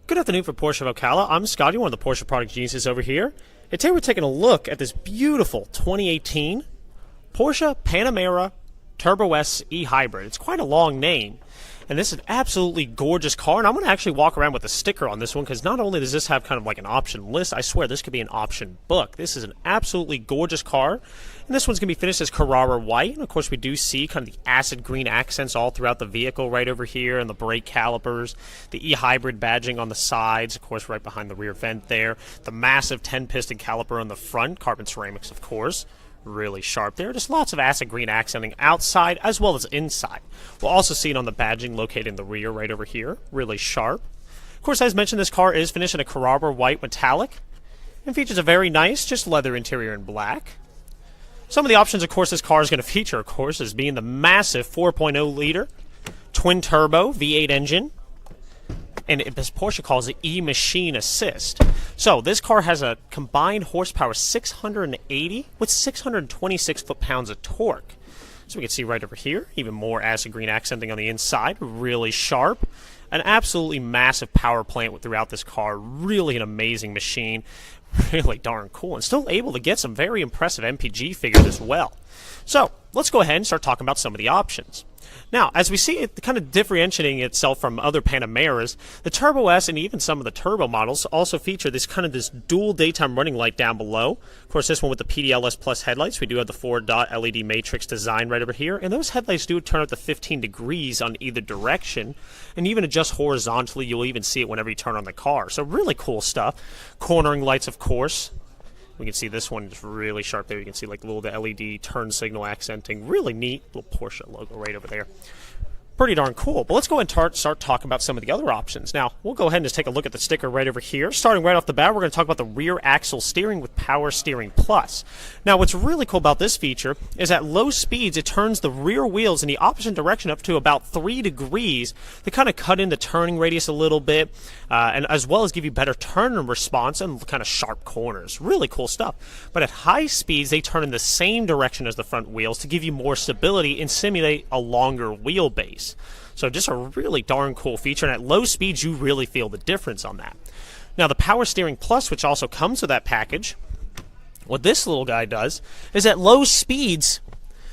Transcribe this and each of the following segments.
Good afternoon for Porsche of Ocala. I'm Scotty, one of the Porsche product geniuses over here. And today we're taking a look at this beautiful 2018 Porsche Panamera Turbo S e-Hybrid. It's quite a long name. And this is an absolutely gorgeous car, and I'm going to actually walk around with a sticker on this one because not only does this have kind of like an option list, I swear this could be an option book. This is an absolutely gorgeous car, and this one's going to be finished as Carrara white. And of course we do see kind of the acid green accents all throughout the vehicle right over here, and the brake calipers, the e-Hybrid badging on the sides, of course right behind the rear vent there, the massive 10-piston caliper on the front, carbon ceramics of course. Really sharp there. Just lots of acid green accenting outside as well as inside. We'll also see it on the badging located in the rear right over here. Really sharp. Of course, as mentioned, this car is finished in a Carrara white metallic and features a very nice, just leather interior in black. Some of the options, of course, this car is going to feature, of course, is being the massive 4.0 liter twin-turbo V8 engine. And as Porsche calls it, E-Machine Assist. So this car has a combined horsepower 680 with 626 foot-pounds of torque. So we can see right over here, even more acid green accenting on the inside, really sharp. An absolutely massive power plant throughout this car, really an amazing machine, really darn cool, and still able to get some very impressive MPG figures as well. So let's go ahead and start talking about some of the options. Now, as we see it kind of differentiating itself from other Panameras, the Turbo S and even some of the turbo models also feature this dual daytime running light down below. Of course, this one with the PDLS Plus headlights. We do have the 4-dot LED matrix design right over here, and those headlights do turn up to 15 degrees on either direction, and even adjust horizontally. You'll even see it whenever you turn on the car. So really cool stuff. Cornering lights, of course. We can see this one is really sharp there. You can see like little LED turn signal accenting. Really neat. Little Porsche logo right over there. Pretty darn cool. But let's go ahead and start talking about some of the other options. Now, we'll go ahead and just take a look at the sticker right over here. Starting right off the bat, we're going to talk about the rear axle steering with Power Steering Plus. Now, what's really cool about this feature is at low speeds, it turns the rear wheels in the opposite direction up to about 3 degrees to kind of cut in the turning radius a little bit, and as well as give you better turn response and kind of sharp corners. Really cool stuff. But at high speeds, they turn in the same direction as the front wheels to give you more stability and simulate a longer wheelbase. So just a really darn cool feature, and at low speeds you really feel the difference on that. Now the Power Steering Plus, which also comes with that package, what this little guy does is at low speeds,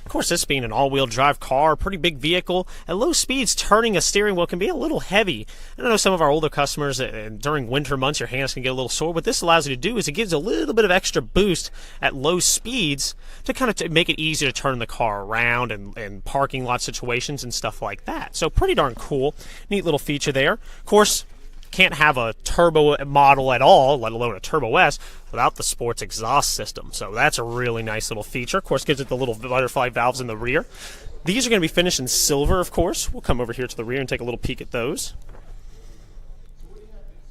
of course this being an all-wheel drive car, pretty big vehicle, at low speeds turning a steering wheel can be a little heavy. I know some of our older customers, during winter months your hands can get a little sore. What this allows you to do is it gives a little bit of extra boost at low speeds to kind of make it easier to turn the car around and parking lot situations and stuff like that. So pretty darn cool. Neat little feature there. Of course, can't have a turbo model at all, let alone a Turbo S, without the sports exhaust system. So that's a really nice little feature. Of course, gives it the little butterfly valves in the rear. These are going to be finished in silver, of course. We'll come over here to the rear and take a little peek at those.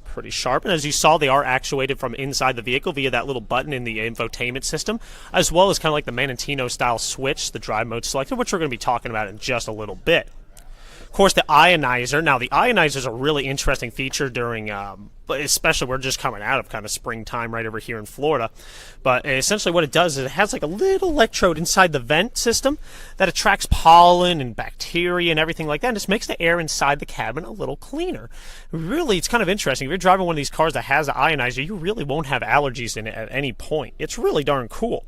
Pretty sharp, and as you saw, they are actuated from inside the vehicle via that little button in the infotainment system, as well as kind of like the Manantino style switch, the drive mode selector, which we're going to be talking about in just a little bit. Of course, the ionizer. Now, the ionizer is a really interesting feature during, especially we're just coming out of kind of springtime right over here in Florida. But essentially what it does is it has like a little electrode inside the vent system that attracts pollen and bacteria and everything like that, and just makes the air inside the cabin a little cleaner. Really, it's kind of interesting. If you're driving one of these cars that has an ionizer, you really won't have allergies in it at any point. It's really darn cool.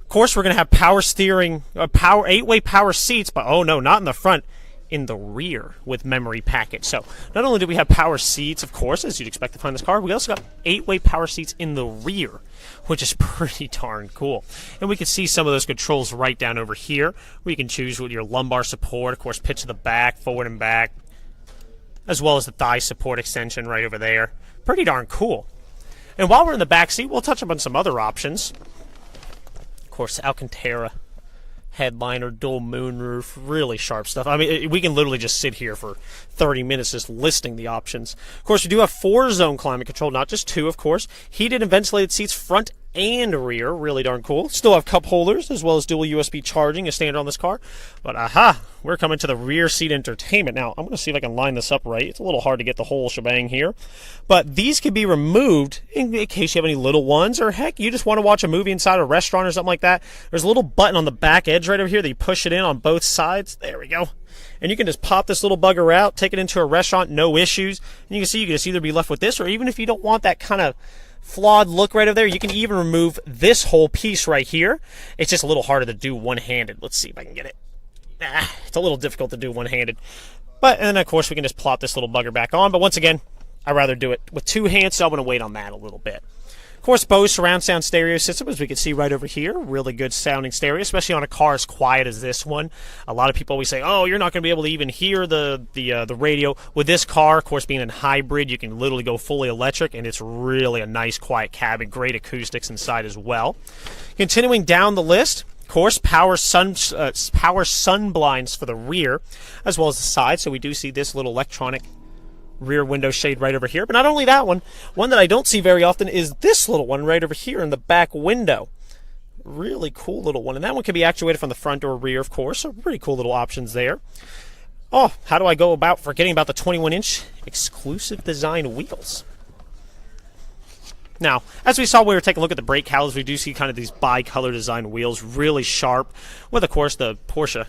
Of course, we're going to have power steering, 8-way power seats, but oh no, not in the front. In the rear with memory package. So not only do we have power seats, of course, as you'd expect to find this car, we also got 8-way power seats in the rear, which is pretty darn cool. And we can see some of those controls right down over here, where you can choose with your lumbar support, of course, pitch to the back, forward and back, as well as the thigh support extension right over there. Pretty darn cool. And while we're in the back seat, we'll touch on some other options. Of course, Alcantara headliner, dual moonroof, really sharp stuff. I mean, we can literally just sit here for 30 minutes just listing the options. Of course, we do have 4-zone climate control, not just 2, of course. Heated and ventilated seats front and rear. Really darn cool. Still have cup holders as well as dual USB charging as standard on this car. But aha, we're coming to the rear seat entertainment. Now, I'm going to see if I can line this up right. It's a little hard to get the whole shebang here. But these can be removed in case you have any little ones, or heck, you just want to watch a movie inside a restaurant or something like that. There's a little button on the back edge right over here that you push it in on both sides. There we go. And you can just pop this little bugger out, take it into a restaurant, no issues. And you can see you can just either be left with this, or even if you don't want that kind of flawed look right over there, you can even remove this whole piece right here. It's just a little harder to do one-handed. Let's see if I can get it. It's a little difficult to do one-handed. But, and then of course we can just plop this little bugger back on. But once again, I'd rather do it with two hands, so I'm going to wait on that a little bit. Of course, Bose surround sound stereo system, as we can see right over here. Really good sounding stereo, especially on a car as quiet as this one. A lot of people always say, oh, you're not going to be able to even hear the radio. With this car, of course, being in hybrid, you can literally go fully electric, and it's really a nice, quiet cabin. Great acoustics inside as well. Continuing down the list, of course, power sun blinds for the rear, as well as the side. So we do see this little electronic rear window shade right over here. But not only that one that I don't see very often is this little one right over here in the back window. Really cool little one. And that one can be actuated from the front or rear, of course. So pretty cool little options there. Oh, how do I go about forgetting about the 21-inch exclusive design wheels? Now, as we saw when we were taking a look at the brake calipers, we do see kind of these bi-color design wheels, really sharp, with, of course, the Porsche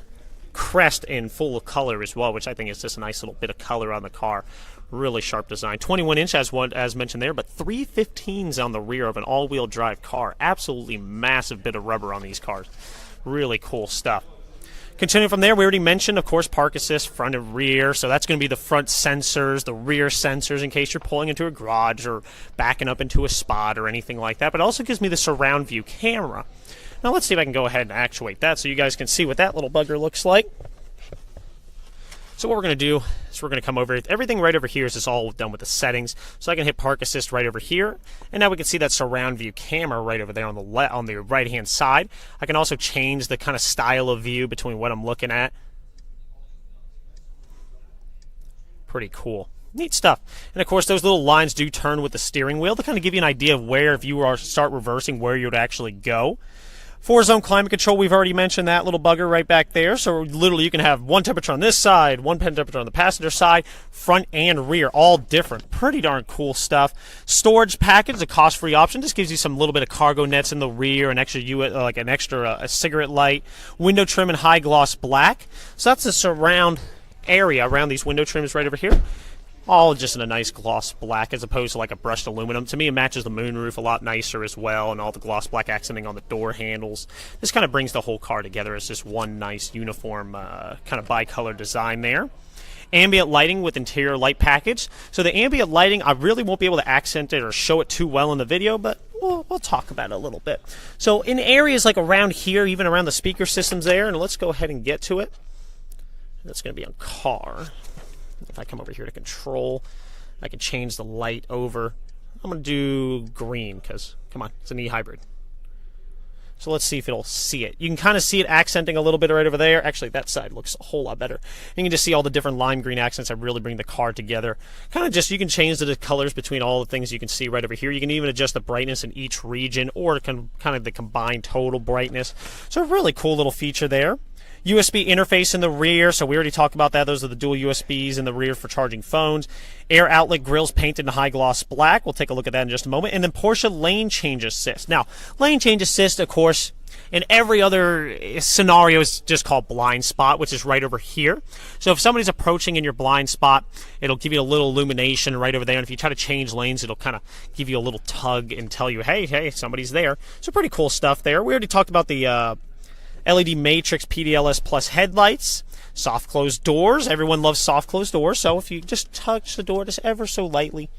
crest in full color as well, which I think is just a nice little bit of color on the car. Really sharp design. 21-inch as mentioned there, but 315s on the rear of an all-wheel drive car. Absolutely massive bit of rubber on these cars. Really cool stuff. Continuing from there, we already mentioned, of course, park assist, front and rear. So that's going to be the front sensors, the rear sensors in case you're pulling into a garage or backing up into a spot or anything like that. But it also gives me the surround view camera. Now let's see if I can go ahead and actuate that so you guys can see what that little bugger looks like. So what we're going to do is we're going to come over. Everything right over here is just all done with the settings. So I can hit park assist right over here. And now we can see that surround view camera right over there on the right-hand side. I can also change the kind of style of view between what I'm looking at. Pretty cool. Neat stuff. And of course, those little lines do turn with the steering wheel to kind of give you an idea of where, if you were to start reversing, where you would actually go. 4-zone climate control, we've already mentioned that little bugger right back there. So literally you can have one temperature on this side, one temperature on the passenger side, front and rear, all different. Pretty darn cool stuff. Storage package, a cost-free option. Just gives you some little bit of cargo nets in the rear, an extra cigarette light, window trim in high gloss black. So that's the surround area around these window trims right over here. All just in a nice gloss black as opposed to like a brushed aluminum. To me, it matches the moonroof a lot nicer as well, and all the gloss black accenting on the door handles. This kind of brings the whole car together as just one nice uniform kind of bi-color design there. Ambient lighting with interior light package. So the ambient lighting, I really won't be able to accent it or show it too well in the video, but we'll talk about it a little bit. So in areas like around here, even around the speaker systems there, and let's go ahead and get to it. That's going to be on car. If I come over here to control, I can change the light over. I'm going to do green because, come on, it's an e-hybrid. So let's see if it'll see it. You can kind of see it accenting a little bit right over there. Actually, that side looks a whole lot better. You can just see all the different lime green accents that really bring the car together. Kind of just, you can change the colors between all the things you can see right over here. You can even adjust the brightness in each region or kind of the combined total brightness. So a really cool little feature there. USB interface in the rear, so we already talked about that. Those are the dual USBs in the rear for charging phones. Air outlet grills painted in high gloss black. We'll take a look at that in just a moment. And then Porsche lane change assist. Now, lane change assist, of course, in every other scenario is just called blind spot, which is right over here. So if somebody's approaching in your blind spot, it'll give you a little illumination right over there. And if you try to change lanes, it'll kind of give you a little tug and tell you, hey, somebody's there. So pretty cool stuff there. We already talked about the LED Matrix PDLS Plus headlights, soft closed doors. Everyone loves soft closed doors, so if you just touch the door just ever so lightly,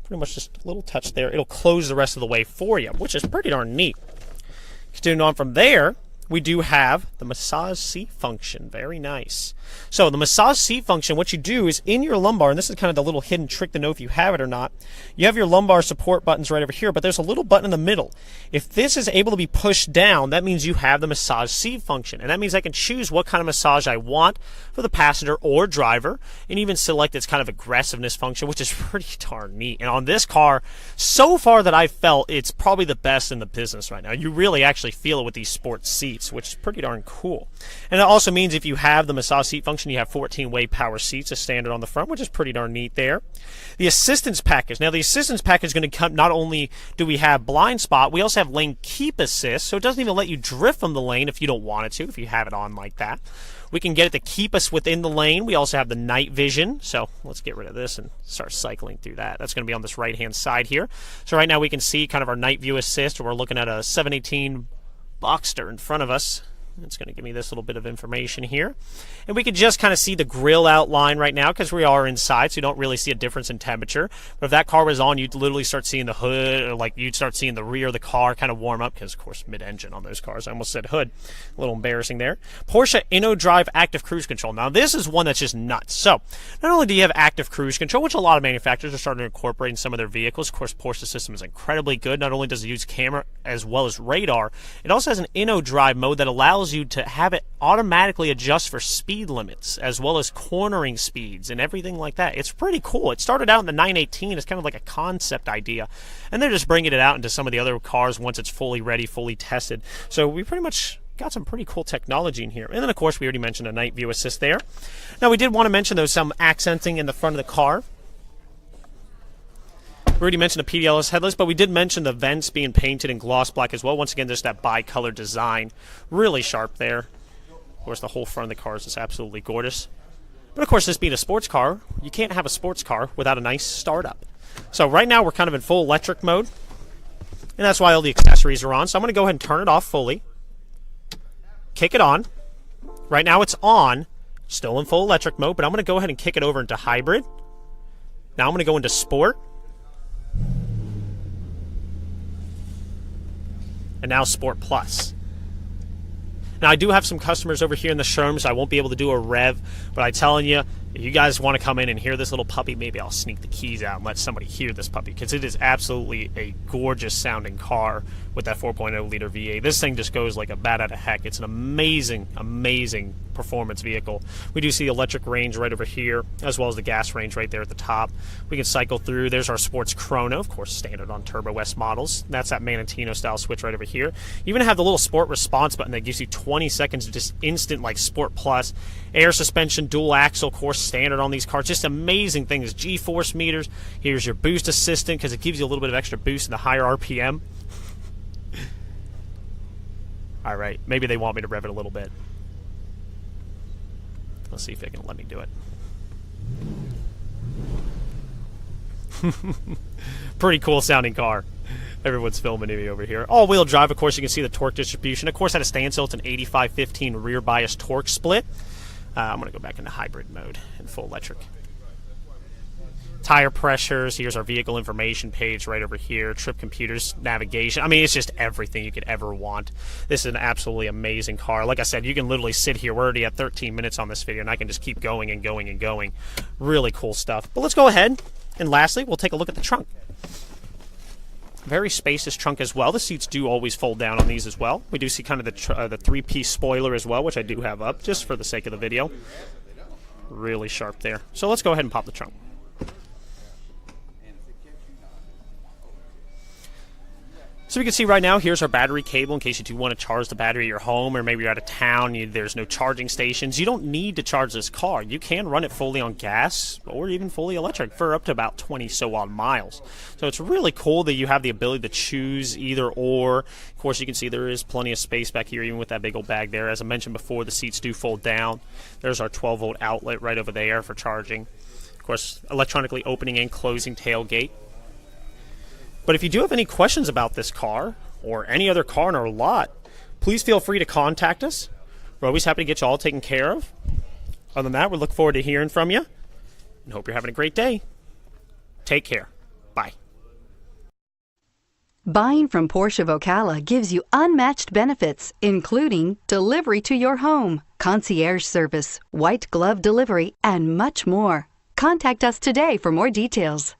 pretty much just a little touch there, it'll close the rest of the way for you, which is pretty darn neat. Continuing on from there, we do have the massage seat function. Very nice. So the massage seat function, what you do is in your lumbar, and this is kind of the little hidden trick to know if you have it or not, you have your lumbar support buttons right over here, but there's a little button in the middle. If this is able to be pushed down, that means you have the massage seat function, and that means I can choose what kind of massage I want for the passenger or driver, and even select its kind of aggressiveness function, which is pretty darn neat. And on this car, so far that I've felt, it's probably the best in the business right now. You really actually feel it with these sports seats, which is pretty darn cool. And it also means if you have the massage seat function, you have 14-way power seats as standard on the front, which is pretty darn neat there. The assistance package. Now, the assistance package is going to come, not only do we have blind spot, we also have lane keep assist, so it doesn't even let you drift from the lane if you don't want it to, if you have it on like that. We can get it to keep us within the lane. We also have the night vision, so let's get rid of this and start cycling through that. That's going to be on this right-hand side here. So right now we can see kind of our night view assist. We're looking at a 718 Boxster in front of us. It's going to give me this little bit of information here. And we can just kind of see the grill outline right now because we are inside, so you don't really see a difference in temperature. But if that car was on, you'd literally start seeing the hood, or like you'd start seeing the rear of the car kind of warm up because, of course, mid-engine on those cars. I almost said hood. A little embarrassing there. Porsche InnoDrive Active Cruise Control. Now, this is one that's just nuts. So, not only do you have active cruise control, which a lot of manufacturers are starting to incorporate in some of their vehicles. Of course, Porsche's system is incredibly good. Not only does it use camera as well as radar, it also has an InnoDrive mode that allows you to have it automatically adjust for speed limits as well as cornering speeds and everything like that. It's pretty cool. It started out in the 918 as kind of like a concept idea, and they're just bringing it out into some of the other cars once it's fully ready, fully tested. So we pretty much got some pretty cool technology in here. And then, of course, we already mentioned a night view assist there. Now, we did want to mention, though, some accenting in the front of the car. We already mentioned the PDLS headlights, but we did mention the vents being painted in gloss black as well. Once again, just that bi-color design. Really sharp there. Of course, the whole front of the car is just absolutely gorgeous. But, of course, this being a sports car, you can't have a sports car without a nice startup. So right now, we're kind of in full electric mode, and that's why all the accessories are on. So I'm going to go ahead and turn it off fully. Kick it on. Right now, it's on. Still in full electric mode, but I'm going to go ahead and kick it over into hybrid. Now I'm going to go into sport. And now Sport Plus. Now, I do have some customers over here in the showroom, so I won't be able to do a rev, but I'm telling you, if you guys want to come in and hear this little puppy, maybe I'll sneak the keys out and let somebody hear this puppy, because it is absolutely a gorgeous sounding car with that 4.0 liter V8. This thing just goes like a bat out of heck. It's an amazing, amazing performance vehicle. We do see electric range right over here, as well as the gas range right there at the top. We can cycle through. There's our sports chrono, of course, standard on Turbo S models. That's that Manantino style switch right over here. You even have the little sport response button that gives you 20 seconds of just instant, like Sport Plus. Air suspension, dual axle, of course, standard on these cars. Just amazing things. G-force meters. Here's your boost assistant, because it gives you a little bit of extra boost in the higher RPM. All right, maybe they want me to rev it a little bit. Let's see if they can let me do it. Pretty cool sounding car. Everyone's filming me over here. All-wheel drive, of course, you can see the torque distribution. Of course, at a standstill, it's an 85-15 rear bias torque split. I'm going to go back into hybrid mode and full electric. Tire pressures. Here's our vehicle information page right over here. Trip computers, navigation. I mean, it's just everything you could ever want. This is an absolutely amazing car. Like I said, you can literally sit here. We're already at 13 minutes on this video, and I can just keep going and going and going. Really cool stuff. But let's go ahead, and lastly, we'll take a look at the trunk. Very spacious trunk as well. The seats do always fold down on these as well. We do see kind of the three-piece spoiler as well, which I do have up just for the sake of the video. Really sharp there. So let's go ahead and pop the trunk. So we can see right now, here's our battery cable in case you do want to charge the battery at your home, or maybe you're out of town, there's no charging stations. You don't need to charge this car. You can run it fully on gas or even fully electric for up to about 20-so-odd miles. So it's really cool that you have the ability to choose either or. Of course, you can see there is plenty of space back here, even with that big old bag there. As I mentioned before, the seats do fold down. There's our 12-volt outlet right over there for charging. Of course, electronically opening and closing tailgate. But if you do have any questions about this car or any other car in our lot, please feel free to contact us. We're always happy to get you all taken care of. Other than that, we look forward to hearing from you and hope you're having a great day. Take care. Bye. Buying from Porsche of Ocala gives you unmatched benefits, including delivery to your home, concierge service, white glove delivery, and much more. Contact us today for more details.